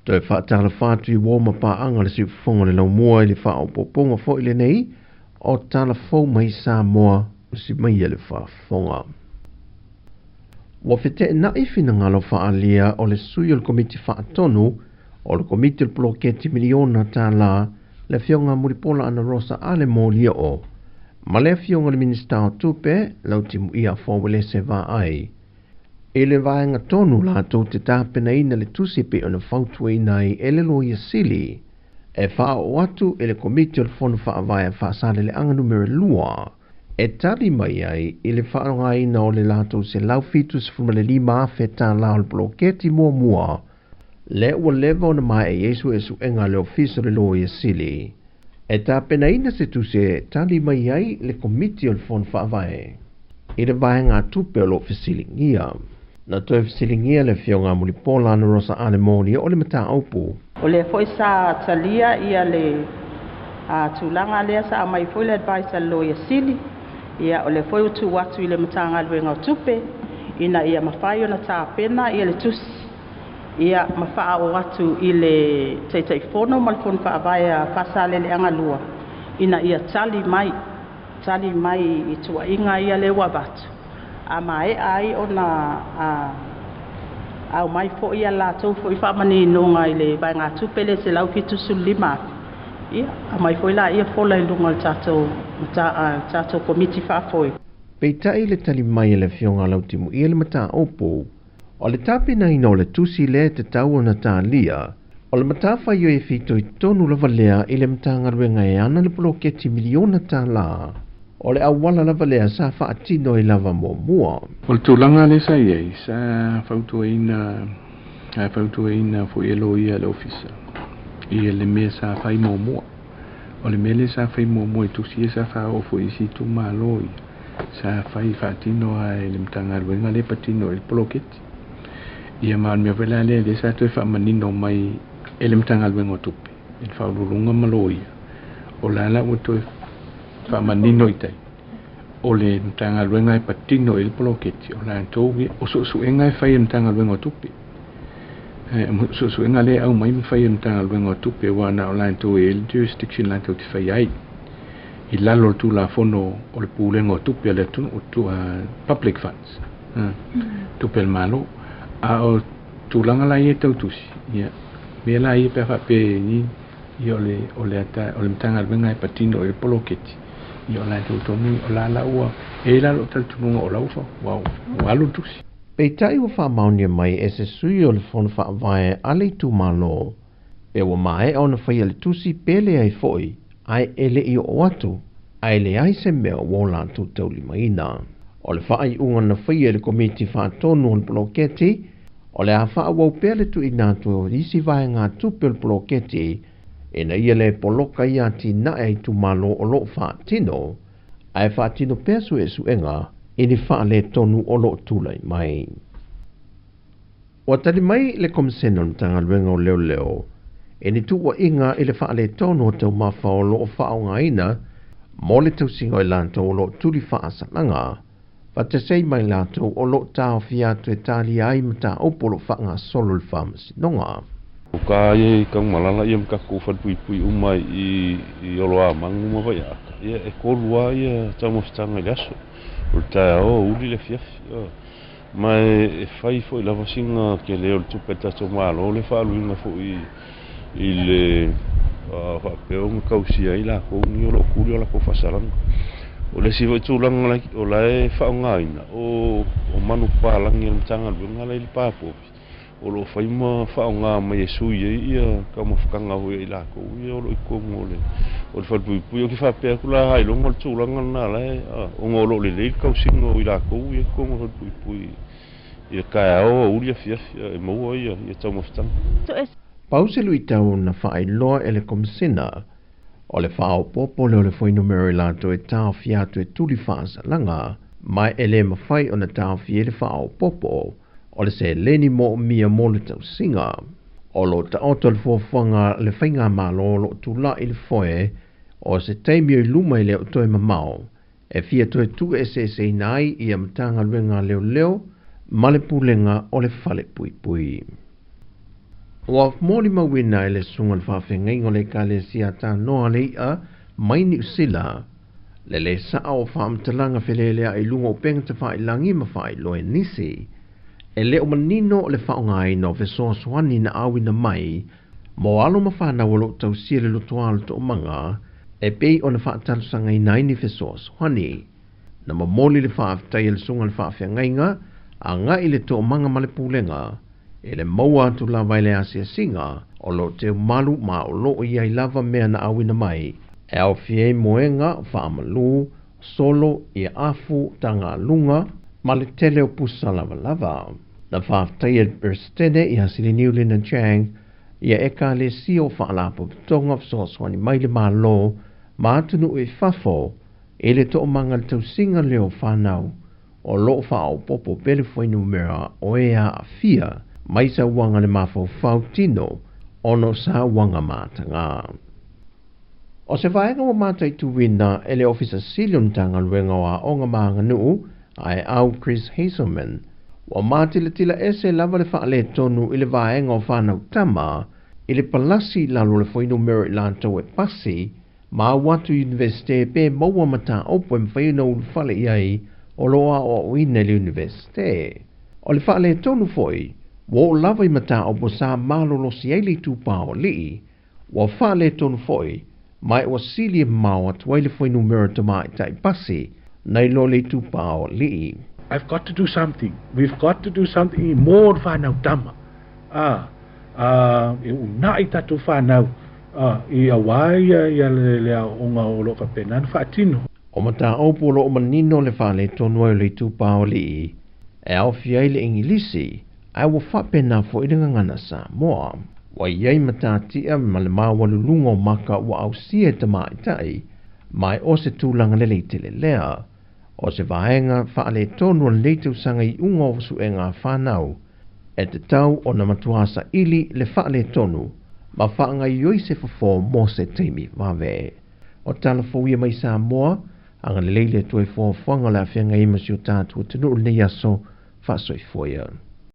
Toi whaatala whātui wōma pāanga le si whonga le lau mua i le wha o poponga fo i le nei, o tala fau mai Sāmoa o si mai le wha whonga. Wa whete na i whina ngalo wha alia o le sui o le komiti wha atonu, o le komiti le ploketi miliona Tala, le whionga muripola ana rosa ale mōlia o, ma le whionga le minista o tupe, lau timu ia fōwele se wā ai. E le vaenga tonu la tau te tāpena ina le tusipe o na whautua ina i ele lo ia sili. E wha o atu e le komiti o le whonu wha vae wha sale le anga numere lua. E tali mai ai i le wha ina o le lato se lau fitu se fuma le lima afe tā lao le bloketi mua mua. Le ua lewa o na mai e Yesu e su enga le ofisa le lo ia sili. E tāpena ina se tu se tali mai ai le komiti o le whonu wha vae. I le vaenga tupe o lo fisilingia. Na toi fisilingia le whionga muripola ana rosa ale mōni o le mata aupu. O le foi sa talia ia le tūlanga lea sa mai foi le advisor lo ia sili. Ia o le foi utu watu i le matanga luenga o tupe. Ina ia mawhai o na tāpena ia le tusi. Ia mawha o watu i le teitei whono malfon whaavai a whasale le anga lua. Ina ia tali mai i tua inga ia le wabatu. A mai ai o na au mai fo ia la tau fo i whamani nonga i le vai ngā tupele se lau ki tusu lima. Ia, a mai fo ila ia fola i lunga le tātou komiti whafoi. Peitai le tali mai le whionga lau timu i le mata opo. O le tāpina ina o le tusi le te tau o na tā lia. O le mata whai o e whito i tonu lava lea i le mata ngaruenga e ana le ploketi miliona tā la. O le awala lava lea sa whaatino i lava mua. O le tūlanga le sa iei, sa whautua ina fo elo ia le ofisa. I le mea sa whai mua. O le mele sa whai mua i tusi e sa whao fo isi tu maloi. Sa whai whaatino ai le mtanga ruenga le patino i poloketi. Ia maa mea wela le sa toi whaamanino mai e le mtanga ruenga o tupe. E le whaururunga maloi. O lala o toi whaamanino i tai. O le mtanga ruenga e patino i poloketi. O la tōwi, o so enga e whai mtanga ruenga o tupe. So enga le au mai whai mtanga ruenga o tupe wana o la tōwi e le jurisdiction la tau te whai ai. I lalo tu la fono o le pūlenga o tupe le tunu o tu public funds. Tupe le malo. A o tūlanga la i e tau tusi. Mea la i e pe whape i o le mtanga ruenga e patino i poloketi. I o la tūtonu o la laua. E la lo tal tununga o laufa. Wow, o alu tusi. Peitai wa whaamaunia mai e se sui o le whonu whaavae ale i tū malo. E wa mae au na whai ale tusi pele ai foi. Ai ele i o atu. Ai le ai se mea wola tu tauli maina. O le whaai unga na whai ele komiti whaatonu o le bloketi. O le a whaawau pele tu inatu o isi vai ngā tupe o le bloketi. E na ia le poloka ia ti na e tu malo o lo whaatino. Ai whaatino pesu e suenga. I ni wha le tonu o lo tulai mai. O tali mai le komisena mtanga luenga o leo leo. E ni tuwa inga i le wha le tonu o tau mawha o lo o wha o ngaina. Mo le tau singo i lanto o lo tuli wha asananga. Pa te sei mai lato o lo tau fiatu e tali ai mta opolo wha ngā solo le whamasi nonga. O ka e kang malala i mka kufan pui umai i oloa mangu mawai aka. Ia e korua ia tau mawhitanga i aso. O tae o uli le fiafi. Ma e whai fo i lava singa ke leo le tupeta to malo le whaaluinga fo i le whapeo ngakausia i la kou ni o lo kuri o la kou whasaranga. O le siwa i tūlanga o la e whaongaina o manu pālangi o mtanga luenga la i li pāpopi. O lo whaima whaonga mai e sui e ia ka mawhakanga hoi i la kou i o lo i kongo le. O le whalpui o ki whapea kula hai longa le tūlanga na la e o ngolo le leil kausingo i la kou i kongo whalpui i kai ao uri a fiafia e maua i tau mawhitanga. Pauselu i tau na whaai loa e le komisena. O le whao popo leo le whai numero lato e tau fiatu e tuli whaasa langa. Mai e le mawhai o na tau fie le whao popo. O le se leni mo mia mo le tau singa. O lo ta oto le fōwhanga le whainga malo lo tu la i le whoe. O se teimio i luma i leo toi mamao. E fia toi tu e se nai i amtanga luenga leo leo. Ma le pulenga o le whale pui pui. Wa moli mawina ele sunga le whawhenga ingo le ka le sia ta noa le a mai ni usila. Le saa o whaamtalanga whelelea i lunga o penga te whai langi ma whai loe nisi. E leo manino le whaonga ino vesoa swani na awina mai, mo alo ma whana walo tau sia le lutoa le to manga, e pei o na whaatalusanga i naini vesoa swani. Na mamoli le whaaftai le sunga le whaawhenga a nga i le to manga ma le pulenga, e le maua tu la vai le asia singa, o lo te malu ma o lo i ai lava mea na awina mai, e au fie moenga whaamalu, solo i afu tanga lunga, ma le tele o pusa lava lava. Na whaaftai e Bristene i hasili New Linen Chang, ia e ka le si o whaalapo tonga swani mai le malo, ma atunu e whafo, e le to manga le tau singa leo whanau, o lo whao popo pele whainu mera o ea a fia, mai sa wanga le mafo fautino, ono sa wanga mātanga. O se whaenga o mātai tuwina e le ofisa silion tanga luenga o a onga maanga nuu, ai au Chris Hazelman, wa mātila tila ese lava le whaale tonu i le whaenga o whanau tama, i le palasi lalo le whainu mera i lanto e pasi, ma watu universite pe maua mata opo e mwhaina ulu whale iai o loa o uine le universite. O le whaale tonu foi, wo lava i mata opo sa malo lo sieli tupa o lii, wa whaale tonu foi, mai o sili e maua tuai le whainu mera tama i tai pasi, nei lo le tupa o lii. I've got to do something. We've got to do something more whanau tama. E una i tatu whanau. I awai ia le onga o lo whapenan whaatino. O mata opolo o manino le whale tonu au le tupa o lii, e au fiai le ingilisi, ai wa whapena fo i ngana Sāmoa. Wa iei mata tia ma le mawalu lungo maka wa au sie tama i tai, mai o se tūlanga le leitele lea. O se vaenga whaale tonu le leitu sanga i unga o suenga whanau, e te tau o na matuasa ili le whaale tonu, ma whaanga i oise fafo mo se teimi wawe. O tala fōia mai Sāmoa, anga le leile tue fō whanga la whianga i masio tātua tenu le yaso, whasoi fōia.